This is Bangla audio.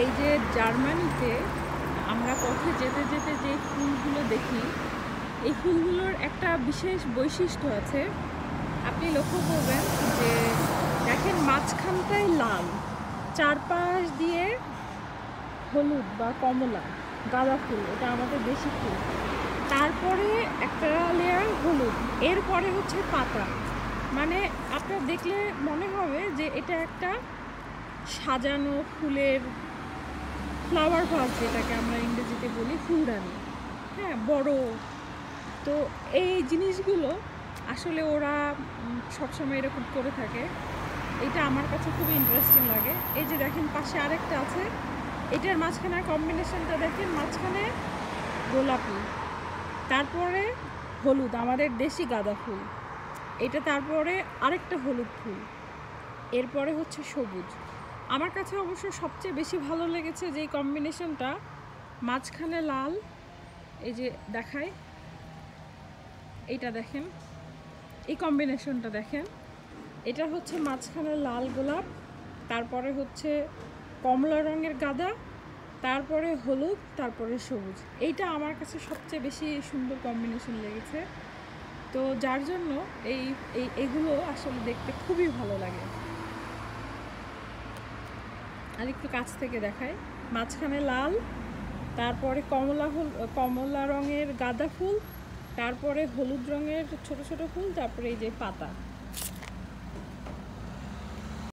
এই যে জার্মানিতে আমরা পথে যেতে যেতে যে ফুলগুলো দেখি, এই ফুলগুলোর একটা বিশেষ বৈশিষ্ট্য আছে। আপনি লক্ষ্য করবেন যে দেখেন মাঝখানটায় লাল, চারপাশ দিয়ে হলুদ বা কমলা গাঁদা ফুল, এটা আমাদের দেশি ফুল। তারপরে একটা লেয়ার হলুদ, এরপরে হচ্ছে পাতা। মানে আপনার দেখলে মনে হবে যে এটা একটা সাজানো ফুলের ফ্লাওয়ার ভাস, যেটাকে আমরা ইংরেজিতে বলি ফুলদানি। হ্যাঁ, বড়। তো এই জিনিসগুলো আসলে ওরা সবসময় এরকম করে থাকে। এটা আমার কাছে খুবই ইন্টারেস্টিং লাগে। এই যে দেখেন পাশে আরেকটা আছে, এটার মাঝখানের কম্বিনেশনটা দেখেন, মাঝখানে গোলাপি, তারপরে হলুদ আমাদের দেশি গাঁদা ফুল, এটা তারপরে আরেকটা হলুদ ফুল, এরপরে হচ্ছে সবুজ। আমার কাছে অবশ্য সবচেয়ে বেশি ভালো লেগেছে যে কম্বিনেশনটা, মাঝখানে লাল। এই যে দেখায়, এইটা দেখেন, এই কম্বিনেশনটা দেখেন, এটা হচ্ছে মাঝখানে লাল গোলাপ, তারপরে হচ্ছে কমলা রঙের গাঁদা, তারপরে হলুদ, তারপরে সবুজ। এইটা আমার কাছে সবচেয়ে বেশি সুন্দর কম্বিনেশন লেগেছে। তো যার জন্য এইগুলো আসলে দেখতে খুবই ভালো লাগে। আর একটু কাছ থেকে দেখায়, মাঝখানে লাল, তারপরে কমলা রঙের গাঁদা ফুল, তারপরে হলুদ রঙের ছোট ছোট ফুল, তারপরে এই যে পাতা।